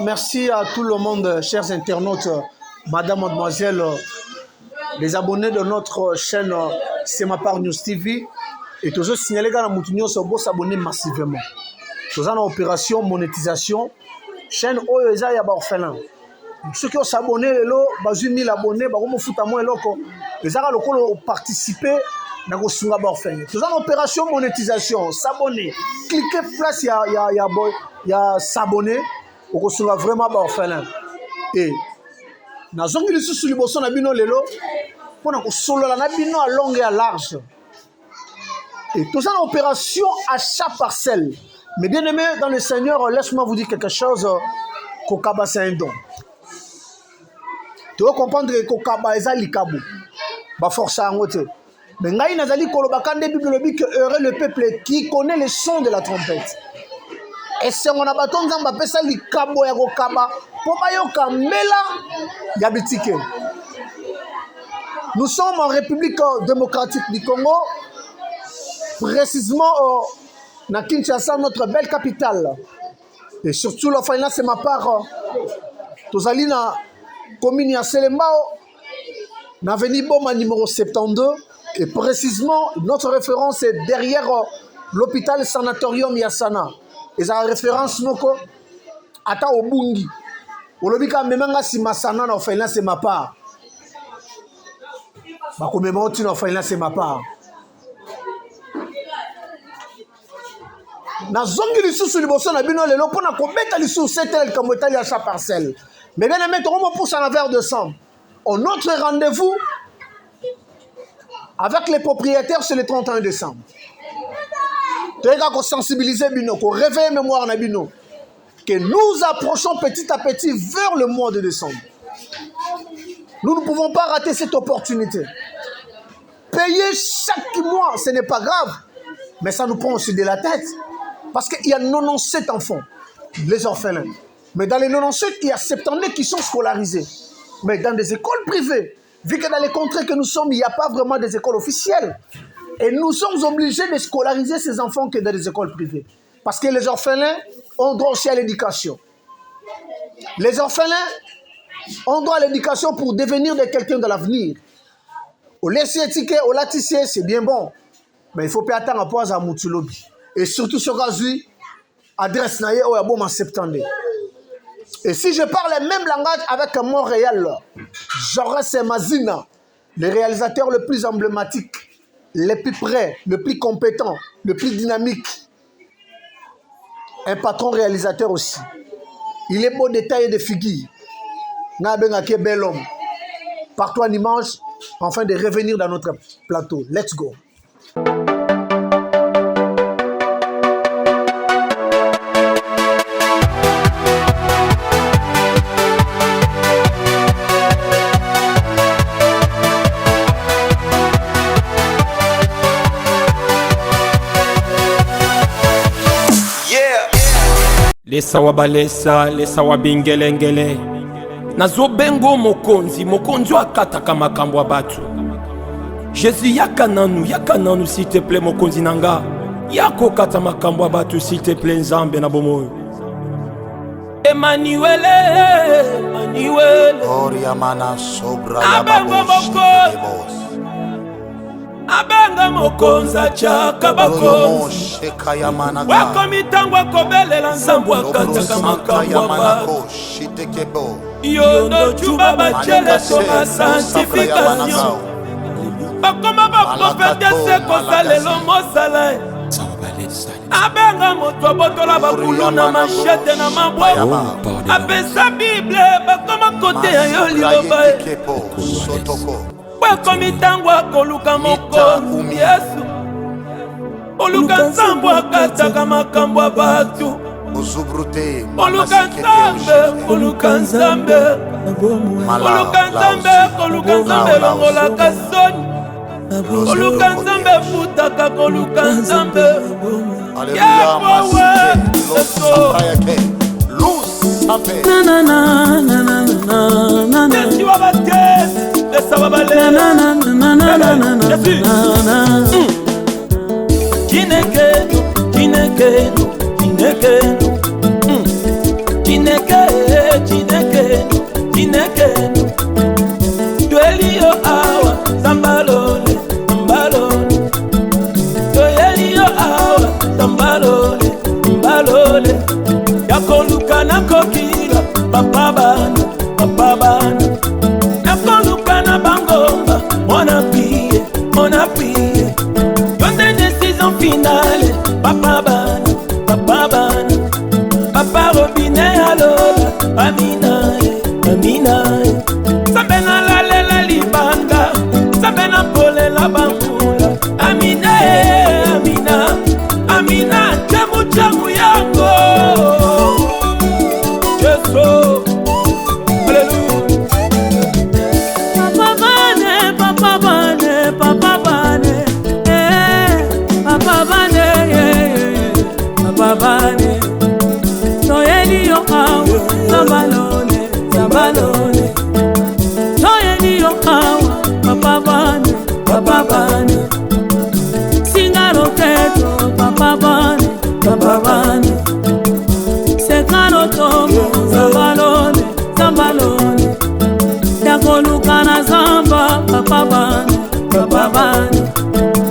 merci à tout le monde, chers internautes, madame, mademoiselle, les abonnés de notre chaîne C'est ma part News TV. Et toujours signaler que nous sommes s'abonner massivement. Nous avons une opération monétisation. Chaîne Oyoza Yaba Orphelin. Ceux qui ont s'abonné, ils ont 000 abonnés, ils ont participé à nous avons une opération monétisation. S'abonner. Cliquez place, il y a s'abonner. Pour que vraiment orphelin. Et nous avons dit que nous avons pour que solo la nabino à long et à large. Et tout ça, l'opération achat parcelle. Mais bien aimé dans le Seigneur, laisse-moi vous dire quelque chose. Kokaba c'est un don. Tu dois comprendre que Kokaba est un likabo. Ba force à ngote. Mais ngai nazali kolobakande Bible dit que heureux le peuple qui connaît le son de la trompette. Et si on a bâton nzamba pesa likabo ya kokaba, po bayoka mela ya bitike. Nous sommes en République démocratique du Congo, précisément dans Kinshasa, notre belle capitale. Et surtout, la finance, c'est ma part. Tous allés dans la commune de Selembao, dans l'avenue Boma numéro 72. Et précisément, notre référence est derrière l'hôpital sanatorium Yassana. Et la référence, Ata Obungi. Olobika memanga si masana na finance, c'est ma part. C'est ma part. Na zongi lisusu liboso na bino lelo pona ko beta lisusu setel comme etali à chaque parcelle. Mais bien aimé to mo pousse en verre de sang. On autre rendez-vous avec les propriétaires c'est le 31 décembre. Tu ko sensibiliser bino, ko réveiller mémoire na bino que nous approchons petit à petit vers le mois de décembre. Nous ne pouvons pas rater cette opportunité. Payer chaque mois, ce n'est pas grave, mais ça nous prend aussi de la tête. Parce qu'il y a 97 enfants, les orphelins. Mais dans les 97, il y a 70 qui sont scolarisés. Mais dans des écoles privées, vu que dans les contrées que nous sommes, il n'y a pas vraiment des écoles officielles. Et nous sommes obligés de scolariser ces enfants que dans des écoles privées. Parce que les orphelins ont droit aussi à l'éducation. Les orphelins ont droit à l'éducation pour devenir quelqu'un de l'avenir. Au laisser ticket, au latissier, c'est bien bon. Mais il faut pas attendre à poser à Moutoulobi. Et surtout sur Gazui, adresse naïe au Yabom en septembre. Et si je parle le même langage avec Montréal, Jaurès et Mazina, le réalisateur le plus emblématique, le plus près, le plus compétent, le plus dynamique, un patron réalisateur aussi. Il est beau de taille et de figure. Nabengake bel homme. Partout en image, afin de revenir dans notre plateau. Let's go. Les sawabalesa, les sawabingelengele. Nazo bengo mokonzi, mokonzi akataka makambo batu. Jésus yakananu s'il te plaît mokonzi nanga. Yako kata makambo batu s'il te plaît nzambe na bomoyo. Emmanuel. Oriamana sobra abengo mokonzi. Abenga mokonza chaka bakonzi. Wako mitango kobelela nzambo akataka makambo batu. Yondo chuba bachele soma sanctification. Bakoma baprofete seko salelo mosala. Abenga moto botola bakulu na machete na mabwa. Apesa Bible bakoma kote ya yoliloba. Wako mitango koluka mokonzi Yesu. Oluka nzambo akataka makambo batu. Oluka nzambe longola kasoni. Oluka nzambe futaka koluka nzambe. Yakowe Kineke papa bana, papa bana, papa Robinet alola, Amina, Amina, Sabena la lela libanga, Sabena pole la bambula, Amina, Amina, Amina, chamu chamu yango, Yeso, Hallelujah. Papa bane, papa bane, papa bane, papa bane, papa bane. Toyeni yo awa, zabalone, zabalone. Toyeni yo awa, papa bane, papa bane. Singaro keto, papa bane, papa bane. Sekano tomo, zabalone, zabalone. Yakoluka na zamba, papa bane, papa bane.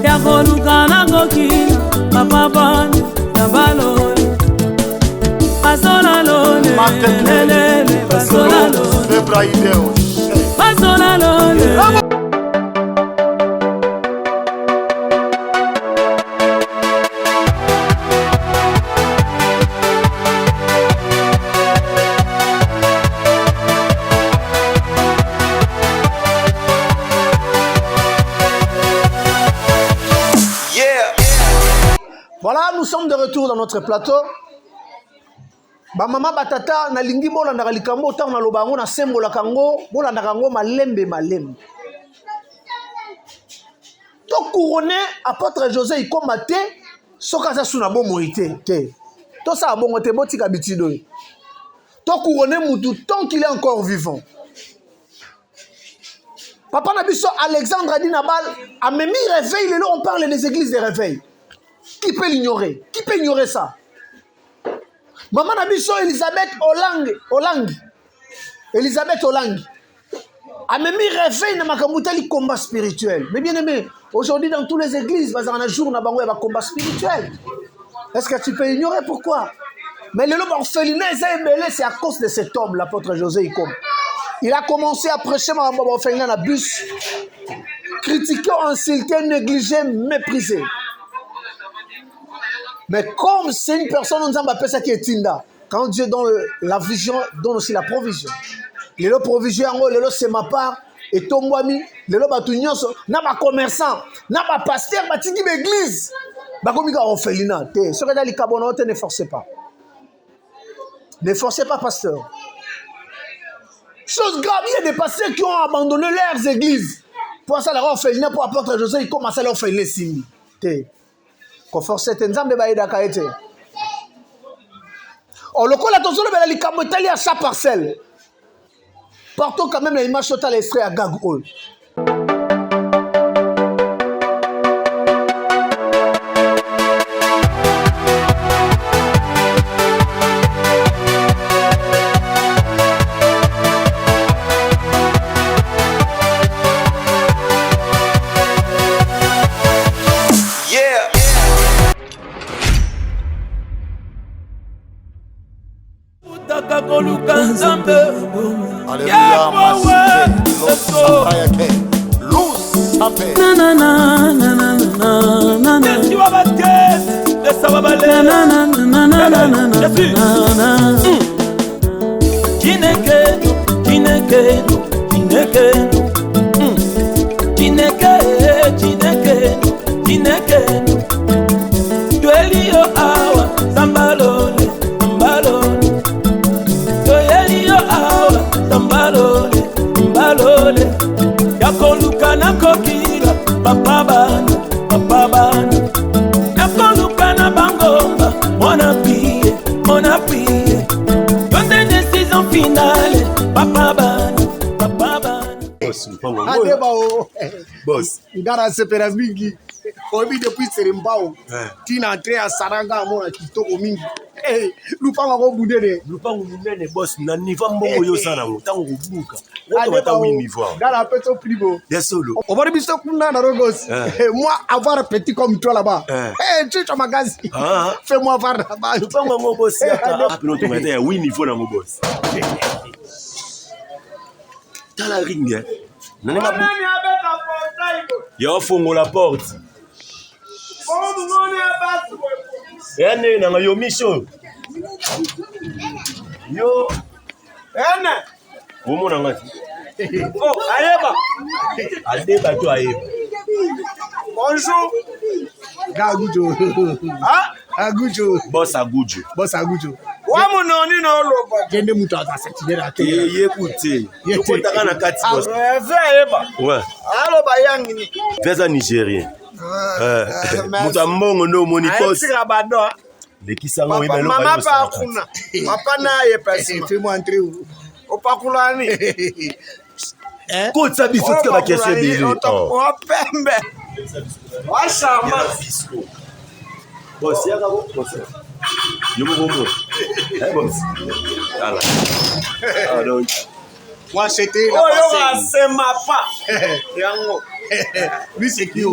Yakoluka na gokina, papa bane, zabalone. Pasola lone, lelele, pasola lone, pasola lone. Voilà, nous sommes de retour dans notre plateau. Ba mama batata na lingi bola na likambo ta na lobango na sembo la kango bola na kango malembe malembe. To couronné apôtre José ikomate soka sa suna bo moité te. To sa bongo te botika bitido. To couronné mutu tant qu'il est encore vivant. Papa Nabiso Alexandre a dit Nabal a même réveil le on parle des églises de réveil. Qui peut l'ignorer? Qui peut ignorer ça? Maman Nabiso Elisabeth Olang. Elisabeth Olang. A même réveil na makamutali combat spirituel. Mais bien aimé, aujourd'hui dans toutes les églises, dans un jour na bango va combat spirituel. Est-ce que tu peux ignorer pourquoi? Mais le lobe orphelinat c'est à cause de cet homme, l'apôtre José Ikom. Il a commencé à prêcher ma orphelinat na bus, critiquer, insulter, négliger, mépriser. Mais comme c'est une personne, on appelle ça qui est Tinda. Quand Dieu donne la vision, donne aussi la provision. Les provisions, les c'est ma part. Et ton moami, les batunions, n'a pas commerçant, n'a pas pasteur, n'a pas église. Comme il y a orphelinat. Ce que dans les cabonotes, ne forcez pas. Ne forcez pas, pasteur. Chose grave, il y a des pasteurs qui ont abandonné leurs églises. Pour ça, l'orphelinat, pour apporter José, il commence à l'orphelinat. Qu'on force nzambe baida kaete. Oh le kola tozolo bela likambo etali à sa parcelle. Portons quand même la image totale extrait à Gagol. Boss. Ngara sepera mingi. Obi depuis Serimbao. Tina entré à Saranga mona kitoko mingi. Eh, lupanga ko bundene. Lupanga bundene boss na niveau mbongo yo sana ngo tango kubuka. Wote wata win niveau. Ngara peto pribo. Desolo. On va biso kuna na rogos. Moi avoir un petit comme toi là-bas. Tu as magasin. Fais-moi voir là-bas. Lupanga ngo boss yaka. Apino to ngata ya win niveau na ngo boss. Tala ring. Nani mabu. Yo fongo la porte. Ene na yo mission. Yo. Ene. Womo na ngati. Oh, ayeba. Adeba to ayeba. Bonjour. Gagujo. Ah, Agujo. Boss Agujo. Boss Agujo. wa munoni na oloba. Jende mutu akasatinera ke. Écoutez. Yoko takana kati boss. Ve ayeba. Ouais. Aloba yangini. Fais Nigérien. Mutu mbongo ndo monikos. Ayetira bado. Lekisanga weba lo Mama pa kuna. Papa na ye pesi. Fais-moi entrer. Opakulani. Ko tsabi sotka ba kese bele. O pembe. Wa shama. Boss ya ka boss. Yomo bomo. Boss. Ala. Ah donc. Moi c'était la Oh yo passée. asema pa. Yango. Lui c'est qui?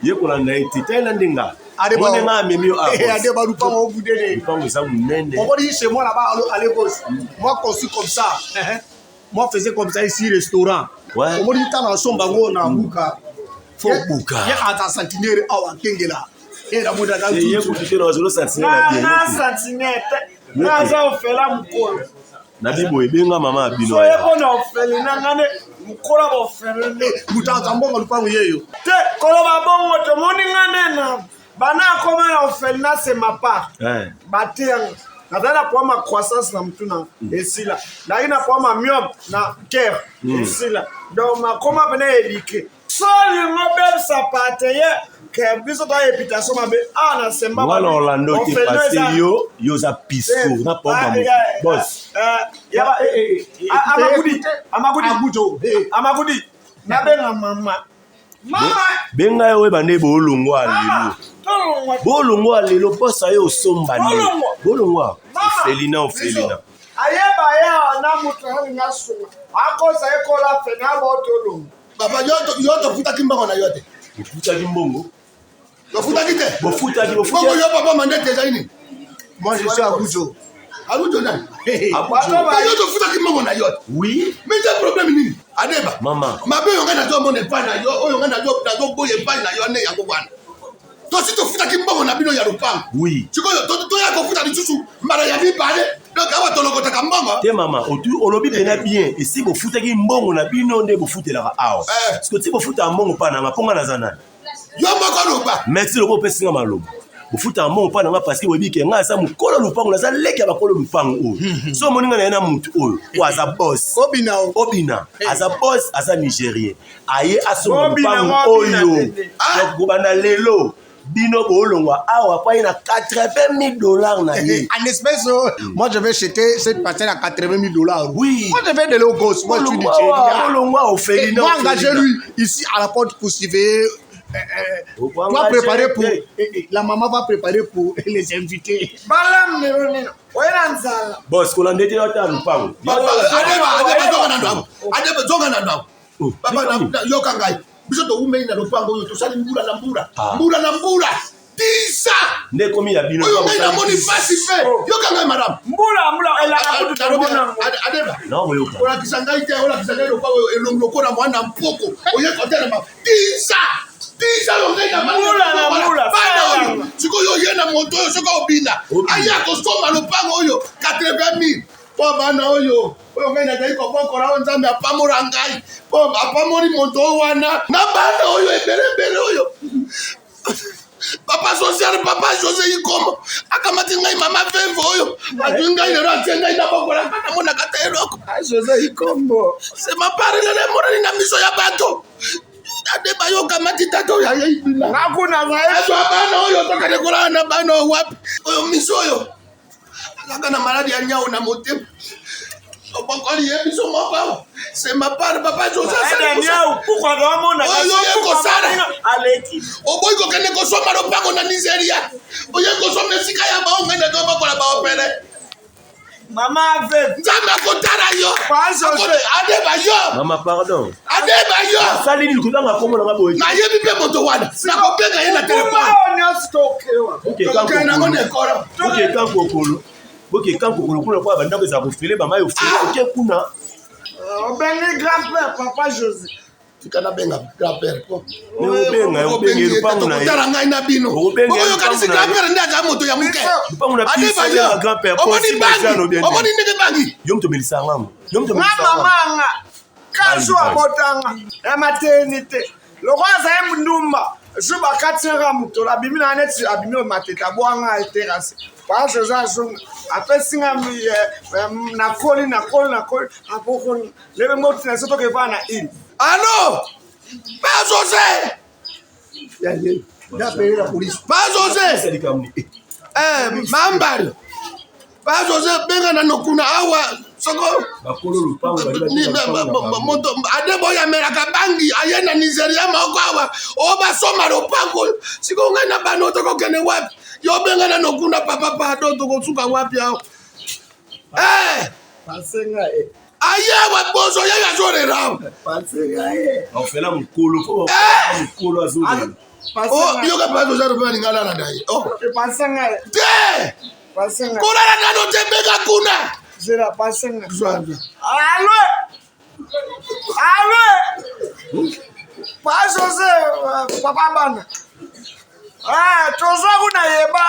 Yekola na iti tena ndinga. Adeba. On nga memi a. Adeba Lupango au bout de Lupango ça munene. On va dire chez moi là-bas à Lagos. Moi conçu comme ça. Moi faisais comme ça ici restaurant. Ouais. On va dire tant en sombango na buka. Faut buka. Ya ata santinere awa kengela. Et la moda Et yeko kitero zolo santinere Na bien. santinete. Na za ofela mukolo. Na bibo ebenga mama abino So ya. yeko na ofeli na ngane mukolo ba ofeli. Mutanza mbongo Lupango yeyo. Te koloba bongo to moni ngane na bana koma na ofeli na sema pa. Batiang. Nadhani kwa ma croissance na mtu na esila. Na ina kwa ma myom na care esila. Donc ma koma bene edike. So le mobile sapate ye ke biso ta invitation mabe na semba. Wala Orlando ti passé yo za pisco na pomba mo. Boss. Ya Amagudi. Na benga mama. Mama. Benga yo bande bolongo alelo. Bolongo alelo boss ayo somba ni. Bolongo. Felina. Ayeba ya na mutu nga sunga. Akoza ekola fena botolo. Baba yoto futa kimbango na yote. Bofuta kimbongo. Bofuta kite. Bofuta Bongo yo papa mandate déjà ini. Moi je suis Agujo. Agujo na. Yoto futa kimbango na yote. Oui. Mais j'ai problème nini? Adeba. Mama. Mabe yonga na jomo ne pa na yo, yonga na jo boye pa na yo ne yango bwana. To si to futa kimbango na bino ya Lupango. Oui. Sikoyo to ya ko futa lisusu mara ya bibale. Donc awa to lokota kambanga. Te mama, otu olobi pena bien. Et si bofuta ki mbongo na bino nde bofutela awa. Parce que si bofuta mbongo pa na maponga na zana. Yo moko loba. Merci loko pesinga malobo. Bofuta mbongo pa na nga parce que webi ke nga sa mukolo Lupango na za leki ba kolo Lupango oyo. So moninga na mutu oyo. Wa za boss. Obina. Aza boss, aza Nigérien. Aye aso Lupango oyo. Donc bobana lelo. Bino bolongwa awa pa ina $80,000 na ye. En espèce, moi je vais jeter cette parcelle à $80,000. Oui. Moi je vais de l'eau gosse. Moi je suis Nigérien. Bolongwa au Felina. Moi engagez lui ici à la porte pour suivre. Toi préparer pour. La maman va préparer pour les invités. Balam ne oina nzala. Boss ko landete yo ta Lupango. Adeba zonga na ndao. Papa na yo kangai. Biso to umei na Lupango yo to sali mbura na mbura. Mbura. Tisa. Ne komi ya bino. Oyo ngai na moni pasi pe. Yo kangai madame. Mbula ela akutu tabona. Adeba. Na mo yo. Ola kisangai te ola kisangai Lupango elongoko na mwana mpoko. Oye kotela ma. Tisa yo ngai na mbula. Bana. Siko yo yena moto yo soko obina. Aya ko soma Lupango oyo 80,000. Po bana oyo ngai na dai ko boko ra nzambe apamora ngai po apamori moto wana na bana oyo ebere oyo papa social papa José Ikomo akamati ngai mama Vevo oyo atu ngai lero atie ngai na boko ra kana mona kateroko José Ikomo c'est ma parole le morani na miso ya bato Adeba yo kamati tato ya ibina ngakuna ngaeso bana oyo tokadekola na bana wapi oyo miso oyo na maladi ya nyao na motema obokoli yebiso moko c'est ma part papa José pourquoi domona aleki oboy ko kene ko soma Lupango na Nigeria oye ko soma sika ya baonga na doba kola ba opere mama ave nzama kotara yo Adeba yo mama pardon Adeba yo sali ni kutanga komo na ngabo na yebi pe moto wana na kopeka ye na telefone OK na ngone kora OK kankokolo OK kankokolo kuna kwa banda ko za kufile ba mayo file OK kuna Benny grand-père papa José tikana benga grand-père po obenga lupango na ye tokotala ngai na bino okoyokanisi grand-père nde aza moto ya moke lupango na biso ya grand-père omoni ndenge bangi yo motomelisa ngamo mamanga kazu abotanga ya maternité loko azaye ndumba ju bakatinga moto abimi na neti abimi mateta bwanga eterase parce que zo apesinga nakoli apokoni lebe moti na soto keva na il alo bazose bazose mambalo bazose benga na nokuna awa soko adebo ya meraka bangi ayena Nigeria moko awa obasoma lopango siko ngai na bano tokokende wapi yo benga na nokuna papa pado tokosuka wapi awo pasenga ayewa bozo yaya zorera pasenga ofela mukolo azuri yoka pazo zaro bani ngala na dai pasenga te pasenga kuna na nano tembeka kuna zera pasenga zwanza allo paso se papa bana toza kuna yeba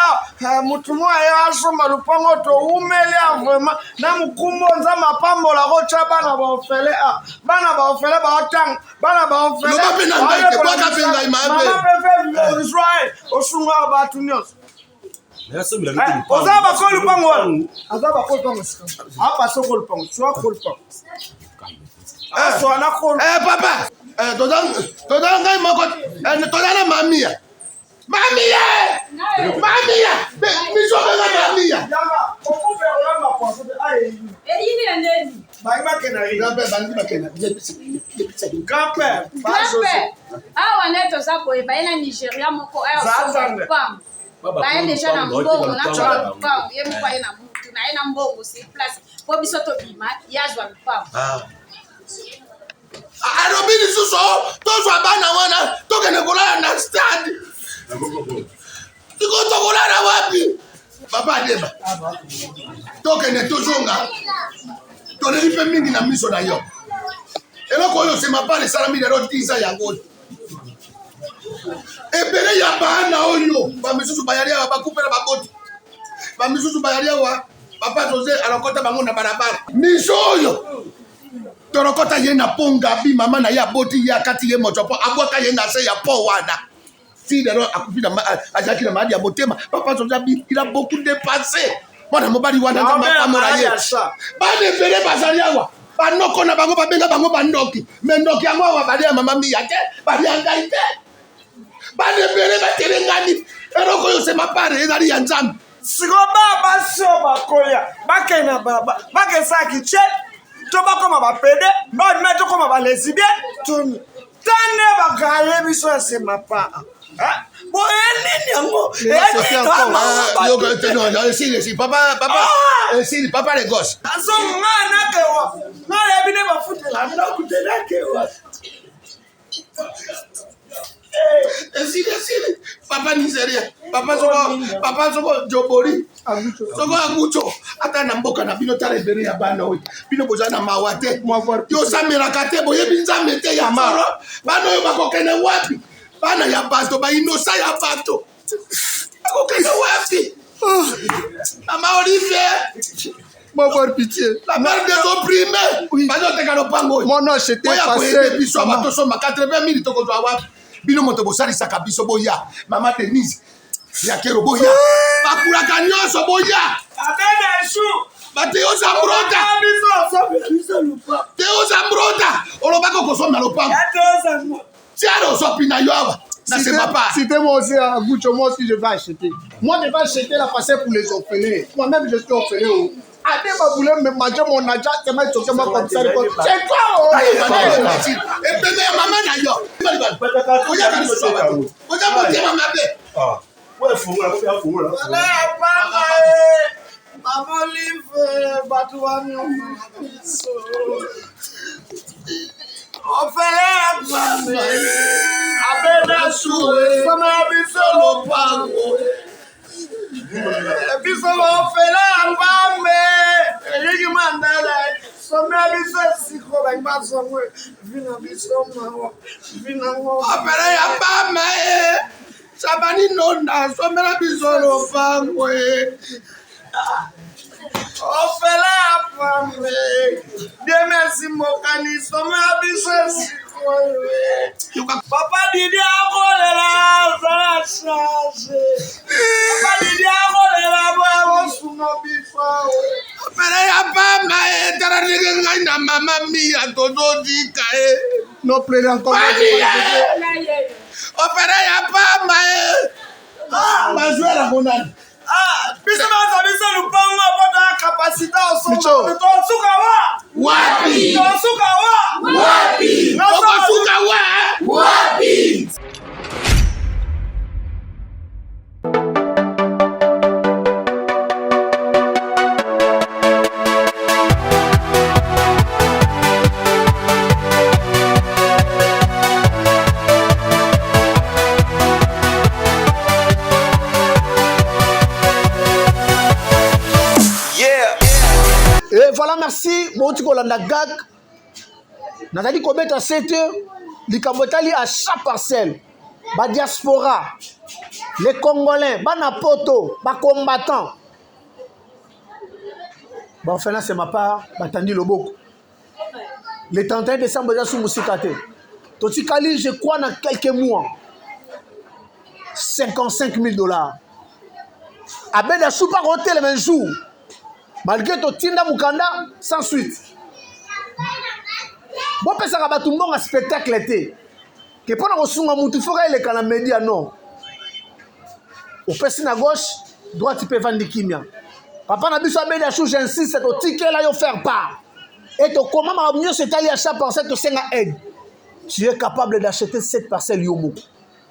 mutu moya asoma lupango to umelia vraiment na mukumbo nza mapambo la kocha bana baofele baotang bana baofele loba pena ngaike bwaka penga imabe mama Israel osunga batu nyos oza bakoli lupango wana aza bakoli lupango sika apa soko lupango twa koli lupango aswana koli papa toza ngai moko toza na mamia miso benga mamia awa nde toza koyeba ye na Nigeria moko baye deja na mbongo nacola lupango ye moko aye na mutu na ye na mbongo sur place po biso tobima ye azwa lupango alobi lisusu tozwa bana wana tokende kolala na stade tiko tokolala wapi papa adeba tokende tozonga toleli mpe mingi na miso na yo eloko oyo sema pale esalami lelo tiza yango ebele ya bana oyo bamisusu bayali awa bakupela baboti bamisusu bayali awa papa Jose alokota bango na barabara miso oyo torokota ye na ponga bi mama na ya boti ya kati ye moto po abwaka ye na se ya po wana si lelo akupita ajaki na madi ya motema papa Jose bi il a beaucoup dépassé mwana mobali wana nza mapamora ye bane pele bazali awa banoko na bango babenga bango bandoki mendoki yango awa bali ya mama miya te bali ya ngai te bane pele batelengani eloko yo sema pare ezali ya nzambe siko baba sio bakoya bakena baba bakesaki che to bakoma bapede bameto koma balesibien tuni tane bakaye biso sema pa bo elini yango papa les gosses aso ngana kewa ngale bine bafutela na kutela kewa esili papa Nigeria papa soko jobori soko agucho ata na mboka na bino tala ebele ya bana oyo bino boza na mawa te yo samelaka te boyebi nzambe te ya maro bana oyo bakokende wapi bana ya bato bainosa ya bato bakokende wapi mama Olivier M'avoir pitié. La mère des opprimés. Oui. Mon nom c'était passé. Maman. 80 000 toko zo awa. Bino moto bosali saka biso boya. Mama Denise. Ya kero boya. Bakura kanyoso boya. Abene shu. Bateo Zambrota. Teo Zambrota. Olobako kosoma lopango. Tiaro sopina yoawa. C'était moi aussi à Gucho, moi aussi je vais acheter. Moi je vais acheter la passée pour les orphelins. Moi-même je suis orphelin. Adema voulait me manger mon argent, c'est moi qui suis comme ça. C'est quoi? Et puis maman d'ailleurs. bazongwe vina bisoma vina ngo opere ya pama sabani nonda somela bisolo pangwe ofela pambe demesi mokani soma bisesi Papa Didi akolela zara charge. Papa Didi akolela babo sunga bifawe. opere ya pama tara ngai na mama mia todo dika Non, plaider encore. opere ya pama bazwela monani Bisa mazalisa lupango bota capacité Micho. osoma. Tosuka wa. wapi Tosuka wa. wapi okosuka wa wapi Et voilà, merci. Bon, tu kolanda gag. Nathalie Kobet à 7 heures. Likambotali à chaque parcelle. Ba diaspora. Les Congolais. Ba napoto. Ba combattants. Bon, enfin là, c'est ma part. Batandi Loboko. Le 31 décembre, déjà sous Moussikate. Toti Kali, je crois, dans quelques mois. $55,000. Abeda Soupa roté le même jour. Malgré ton tinda mukanda, sans suite. Bon, ça va tout le monde un spectacle été. Que pendant qu'on s'en moutou, il faut que les médias non. Au person à gauche, droite, tu peux vendre des kimia. Papa n'a plus sa média chou, j'insiste, c'est au ticket là, il faire part. Et ton comment m'a mieux c'est allé à chaque parcelle, tu sais, aide. Tu es capable d'acheter cette parcelle Yomo.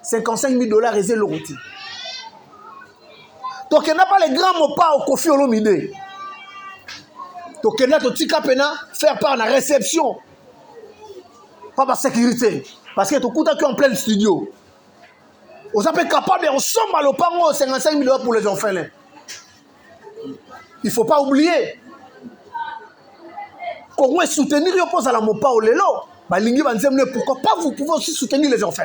$55,000 et le routier. Donc, il n'y a pas les grands mots pas au Kofi Olomide. Donc, il y a faire part de la réception. Pas par sécurité. Parce que tu es en plein studio. Vous êtes capable de sommes à l'opango $55,000 pour les enfants. Il ne faut pas oublier. Comment soutenir les opposants à la mopa au lelo. Pourquoi pas vous pouvez aussi soutenir les enfants.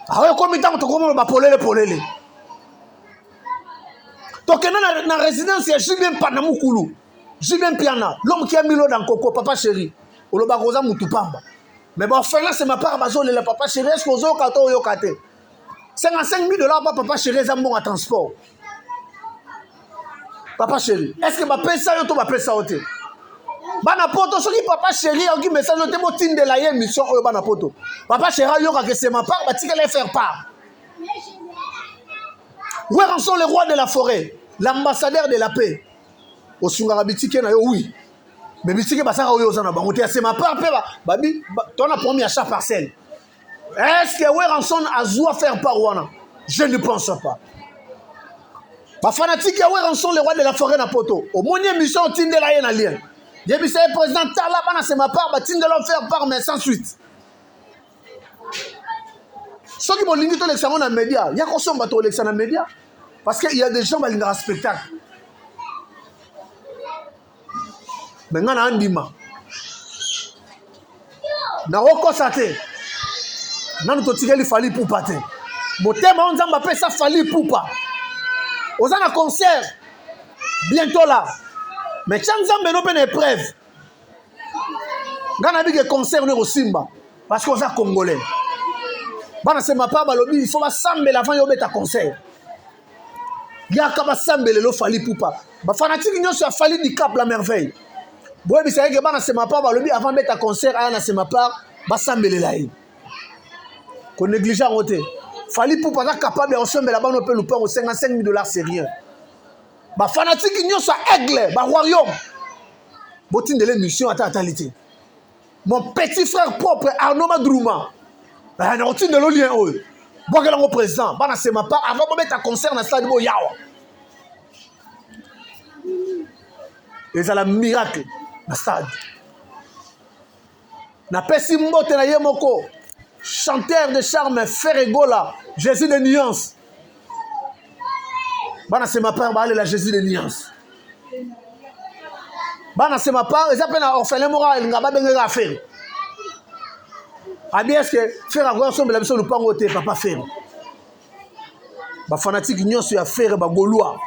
Alors, combien de temps tu as polele. Donc, dans la résidence, il y a Julien Panamoukoulou. Julien Piana, l'homme qui a mis l'eau dans le coco, papa chéri. Olobagoza Moutupamba. Mais bon, enfin là, c'est ma part, le papa chéri. Est-ce que vous avez kato yo kate? $55,000, papa chéri, c'est un bon à transport. Papa chéri. Est-ce que ma paix ça yo to ma paix ça ote? Bana poto, ce qui papa chéri, a qui message noté mo tinde la émission au bana poto. Papa chéri, yo ka c'est ma part, bah tu qu'elle faire part. Où en sont les rois de la forêt, l'ambassadeur de la paix? Au Sungarabitike na yo oui. Mais bitike basaka oyo zana bango te c'est ma part pe babi ton a promis à chaque parcelle. Est-ce que Weranson a zoua faire part wana? Je ne pense pas. Ba fanatique ya Weranson les rois de la forêt na poto. Au moni émission tindela yena lien. Depuis c'est président Tala bana c'est ma part ba tindela faire part mais sans suite. Ceux qui vont limiter l'élection dans les médias, il y a qu'on s'en bat aux élections dans les médias. Parce qu'il y a des gens qui ont un spectacle. Mais on a un dima. On a un constaté. On a un tigeli fali pour pater. Mon thème, on a appelé ça fali pour pas. On a un concert. Bientôt là. Mais quand on a une épreuve. On a un concert au Simba. Parce qu'on est Congolais. Bana c'est ma part balobi il faut ba sambela avant yo beta concert. Ya ka ba sambela lo fali poupa. Ba fanatique nyonso ya fali di cap la merveille. Boy bi c'est que bana c'est ma part balobi avant beta concert aya na c'est ma part ba sambela la yi. Ko négligeant oté. Fali poupa ka capable de sambela bano pe lupa au $55,000 c'est rien. Ba fanatique nyonso aigle ba royaume. Botine de l'émission à totalité. Mon petit frère propre Arnaud Madrouma. On a de l'olien. Bon, que l'on président, c'est ma part. Avant de mettre un concert dans le stade de Yawa. Et c'est un miracle dans le stade. Na pesi mbote na yemoko. Chanteur de charme, Ferregola, Jésus de nuance. C'est ma part, la Jésus de nuance. bana c'est ma part eza pe na orphelin mora elinga babengeka affaire abi est-ce que faire akoya sombela biso lupango te papa faire bafanatique nyonso ya faire bagolwa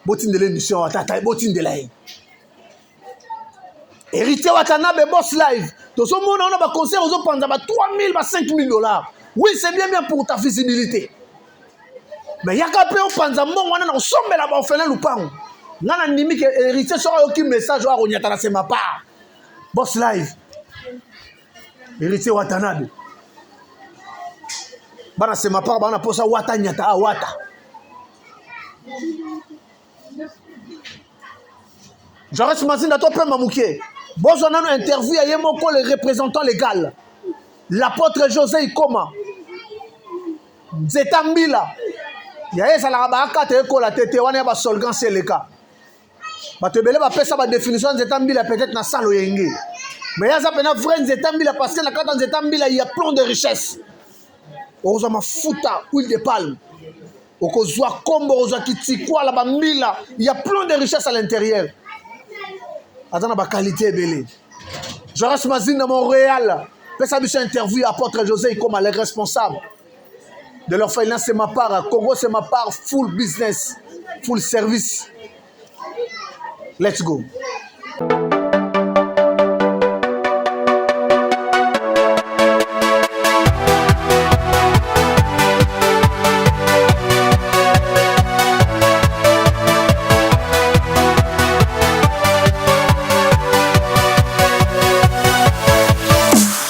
botindela émission watata botindela ye héritier Watanabe boss live tozomona on a ba concert ozopanza ba 3000 ba 5000 $. Oui, c'est bien pour ta visibilité. Mais yaka pe opanza mbongo wana na kosombela ba orphelin lupango. Ngana ndimi ke héritier so ayoki message wa ronyata na c'est ma part. Boss live. Héritier Watanabe. Bana c'est ma part bana posa wata nyata wata. J'arrête Mazine à toi pe mamouké. Boss on a une interview à Yemoko le représentant légal. L'apôtre José Ikoma. Zetambila. Yaye sala ba akate ko la tete wana ba solgan seleka. Ba tebele ba pesa ba définition Zetambila peut-être na salo yenge. Mais yaza pena vrai Zetambila parce que la carte Zetambila il y a plein de richesses. Oza mafuta huile de palme. Okozwa kombo oza kitikwa la ba mila, il y a plein de richesses à l'intérieur. Attends ba qualité belé. Je reste Mazine à Montréal. Pesa biso interview apôtre José Ikoma les responsables. De l'orphelinat, c'est ma part. Congo, c'est ma part. Full business, full service. Let's go.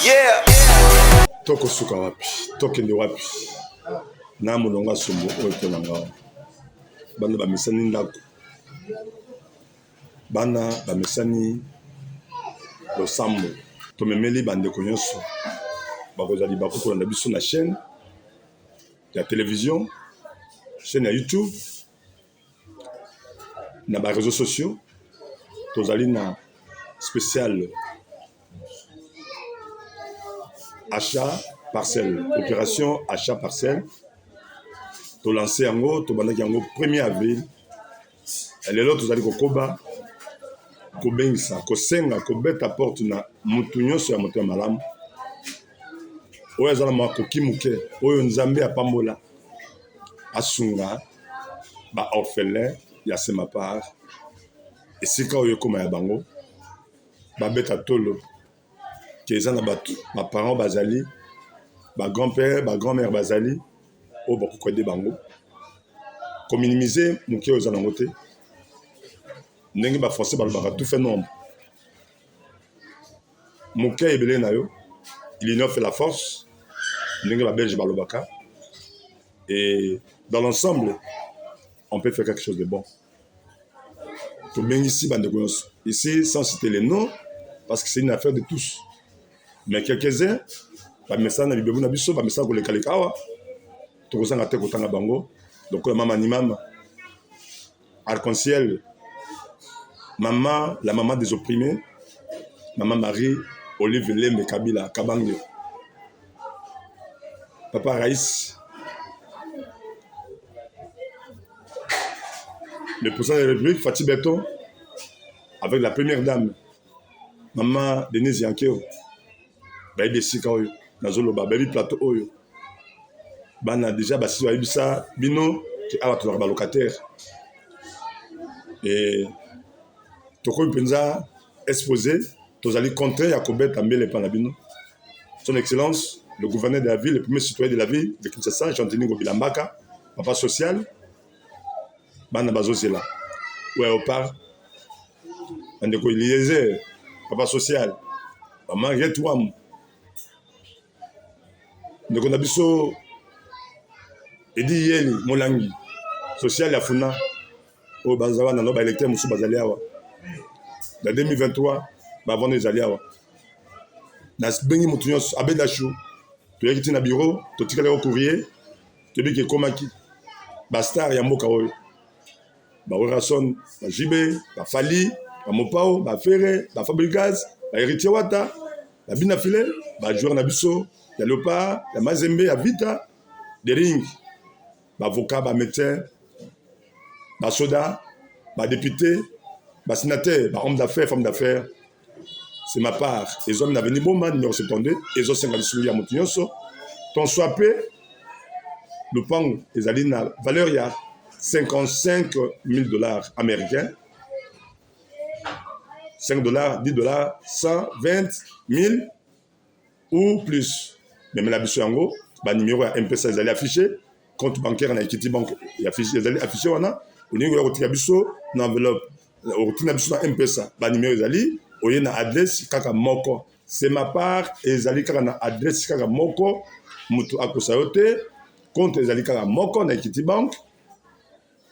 Yeah. Toko suka wapi, tokende wapi. Na mulonga sombo oyo tolanga bana bamesani ndako bana bamesani losambo tomemeli bandeko nyonso bakozali bakokolanda biso na chaîne ya télévision, chaîne ya YouTube na ba réseaux sociaux tozali na spécial achat parcelle, opération achat parcelle. To lancé yango, to bandaki yango 1er avril. Lelo tozali kokoba kobengisa, kosenga, kobeta porte na mutu nyonso ya moto ya malamu. Oyo azala makoki muke, oyo Nzambe apambola asunga ba orphelin ya c'est ma part. Esika oyo ekoma ya bango babeta tolo ke eza na bato ba parents bazali ba grand-père, ba grand-mère bazali o bakokwede bango kominimiser muke oyo eza nango te ndenge bafrançais balobaka tout fait nombre muke ebele na yo il innove la force ndenge babelge balobaka et dans l'ensemble on peut faire quelque chose de bon tobengisi bandeko nyonso ici sans citer les noms parce que c'est une affaire de tous mais quelques-uns bamesana na bibebu na biso bamesana kolekaleka awa tokozanga te kotanga bango lokola mama ni mama arc-en-ciel maman, la maman des opprimés, maman Marie Olive Lembe Kabila Kabange, papa Raïs, le président de la République Fatih Beton avec la première dame maman Denise Yankeo bayebi esika oyo nazoloba bayebi plateau oyo bana déjà basi bayebi ça bino ke awa tozalaka balocataire et tokomi mpenza exposé tozali contraire ya kobeta mbele epa na bino son excellence le gouverneur de la ville le premier citoyen de la ville de Kinshasa Jean-Denis Gobilambaka papa social bana bazozela ouais au part bandeko Eliezer papa social maman Retouam ndeko na biso Edi Yeli Molangi social ya funa o bazawa na no ba électeur musu bazali awa na 2023 ba vendre ezali awa na bengi mutu nyonso abeda chou to yaki na bureau to tikala ko courrier to biki komaki ba star ya mboka oyo ba Rason ba Jibe ba Fali ba Mopao ba Ferre ba Fabricaz ba Héritier Wata ba Bina File ba joueur na biso ya Leopard ya Mazembe ya Vita de ring ba avocat ba médecin ba soda ba député Bassinateur, homme d'affaires, femme d'affaires, c'est ma part. Les hommes n'avaient ni bon man, numéro 72, les autres 50 souliers à Montignoso. Ton swapé, le pan, les alliés, valeur, il y a 55 000 $ américains. 5 $, 10 $, 120 000 ou plus. Mais la biche en gros, le numéro à M-Pesa, ils allaient afficher. Compte bancaire en Equity Bank, ils allaient afficher. On a au niveau de la enveloppe. Au M-Pesa, le numéro ils allaient. Au niveau de l'adresse, kaka moko. C'est ma part. Et ils allaient kaka na adresse kaka moko. Mutu akosayote. Compte ils allaient kaka moko en Equity Bank.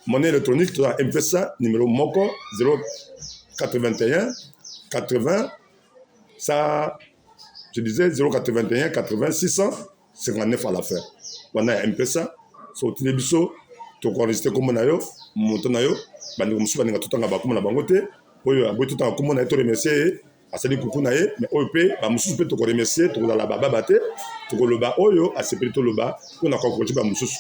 Monnaie électronique, tout ça, M-Pesa, numéro moko 081 80, ça, je disais 081 80 659 à l'affaire. On a un peu ça, sur le télévision, tu as enregistré comme on a eu, monté na yo, bandi comme souvent tout en bas comme on a bangoté, oyo aboy tout en comme on a été remercié, à celui coucou naé, mais oyo pe, ba mususu pe to remercier, to la baba baté, to le ba oyo, a se plutôt le bas, on a conclu ba mususu.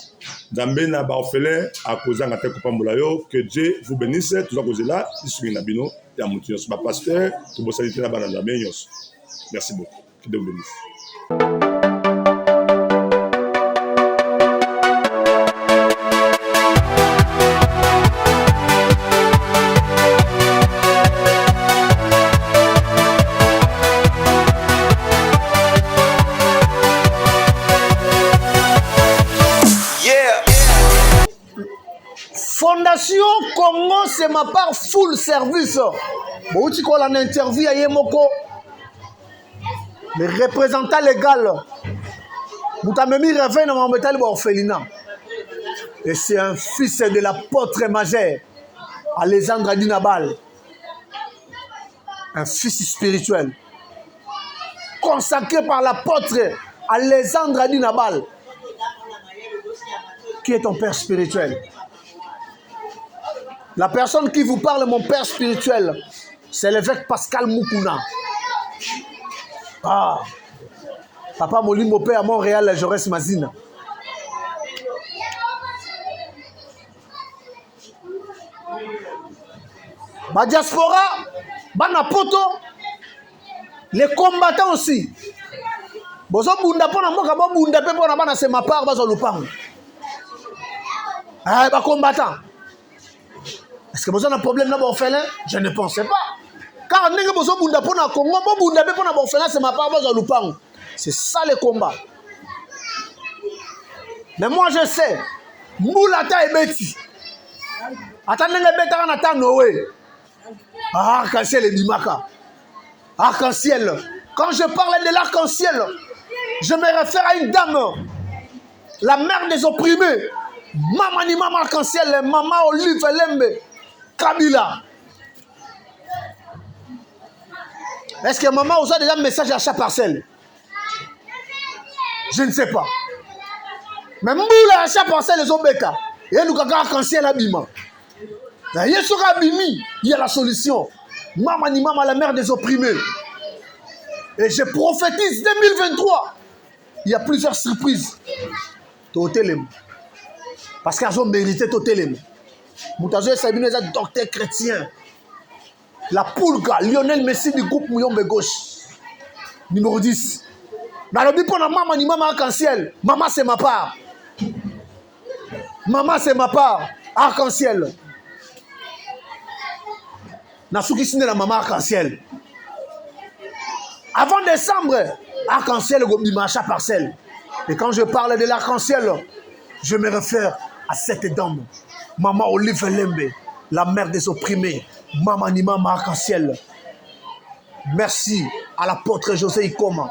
Dambe na ba orphelin à cause d'un attaque pambola yo, que Dieu vous bénisse, tout ça cause là, ici na bino, ya Montignoso, ba pasteur, to bo saliter na banana menyos. Merci beaucoup. Que Dieu vous bénisse. Fondation Congo, c'est ma part full service. Bon, tu vois, en interview à Yemoko, le représentant légal, Moutamemi revient dans mon métal orphelinat. Et c'est un fils de l'apôtre majeur, Alexandre Adinabal. Un fils spirituel, consacré par l'apôtre Alexandre Adinabal. Qui est ton père spirituel? La personne qui vous parle, mon père spirituel, c'est l'évêque Pascal Mukuna. Ah, Papa Molimbo Père à Montréal, Jaurès Mazina. Ma diaspora, Banapoto, les combattants aussi. Bozo bunda pona moka bo bunda pe pona bana c'est ma part bazo lupang. Ah, ba combattant. Est-ce que vous avez un problème dans l'orphelin? Je ne pensais pas. Car vous avez besoin de la Congo, vous avez besoin de l'orphelin, c'est ma part de l'Oupang. C'est ça le combat. Mais moi je sais, Moulata et Betty. Attendez les bêtes en attendant Noé. Arc-en-ciel et Dimaka. Arc-en-ciel. Quand je parle de l'arc-en-ciel, je me réfère à une dame, la mère des opprimés. Maman ni maman arc-en-ciel, maman Olive Lembe. Kabila. Est-ce que maman vous a déjà un message à chaque parcelle? Je ne sais pas. Mais Moula à chaque parcelle les obéka. Et nous avons arc-en-ciel abîmant. Il y a sur Abimi, il y a la solution. Maman ni maman la mère des opprimés. Et je prophétise 2023. Il y a plusieurs surprises. Totelem. Parce qu'elles ont mérité Totelem. Moutazo Sabine est un docteur chrétien. La Poulga, Lionel Messi du groupe Mouyombe Gauche. Numéro 10. Dans le but pour la maman ni maman arc-en-ciel. Maman c'est ma part. Maman c'est ma part. Arc-en-ciel. Nasuki Sine la maman arc-en-ciel. Avant décembre, arc-en-ciel est à chaque parcelle. Et quand je parle de l'arc-en-ciel, je me réfère à cette dame. Maman Olive Lembe, la mère des opprimés. Maman ni maman arc-en-ciel. Merci à l'apôtre José Ikoma,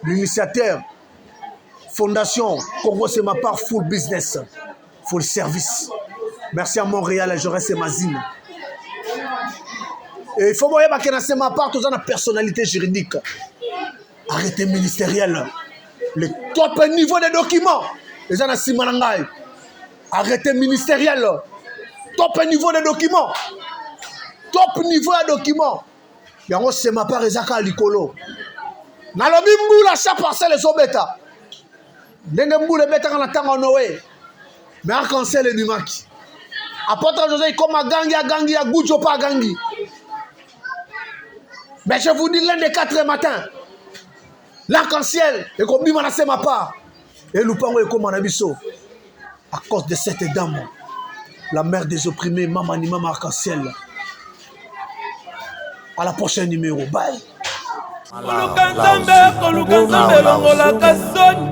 l'initiateur, Fondation Congo, c'est ma part, full business, full service. Merci à Montréal et Jaurès Mazine. Et il faut voir que c'est ma part, tout ça, la personnalité juridique. Arrêté ministériel. Le top niveau des documents. Les gens Simanangaï. Arrêté ministériel. Top niveau des documents. Top niveau des documents. Yango c'est ma part ezaka likolo. Na lobi mbula chaque parcelle les obeta. Ndenge mbula beta kana tanga Noé. Mais arc-en-ciel et du maki. Apôtre José comme gangi ya gujo pa gangi. Mais je vous dis, l'un des 4 matins, l'arc-en-ciel, et comme dit ma part, et Lupango et comme Anabiso, à cause de cette dame, la mère des opprimés, Maman Arc-en-ciel. À la prochaine numéro. Bye. Koluka Nzambe longolaka soni.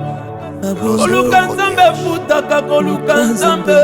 Koluka Nzambe futaka koluka Nzambe.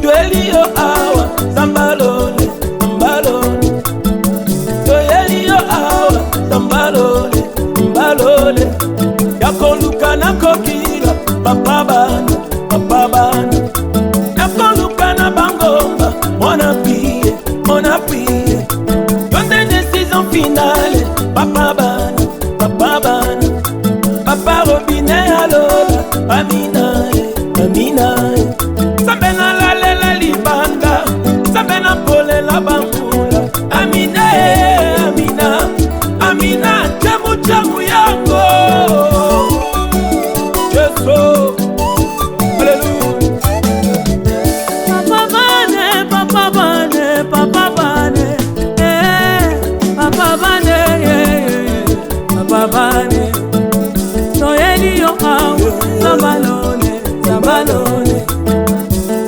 Tuelio awa zambalole zambalole. Tuelio awa zambalole zambalole. Yakoluka na kokila papa bana papa bana. Yakoluka na bangomba mona pie Yonde décision finale papa bana papa bana. Papa Robinet alola Amina Amina. Sabena la lela libanga Sabena pole la bambula. Amina Amina Amina chamu chamu yango. Yeso Hallelujah. Papa bane papa bane papa bane papa bane papa bane. Soyeli yo awa zambalole zambalole.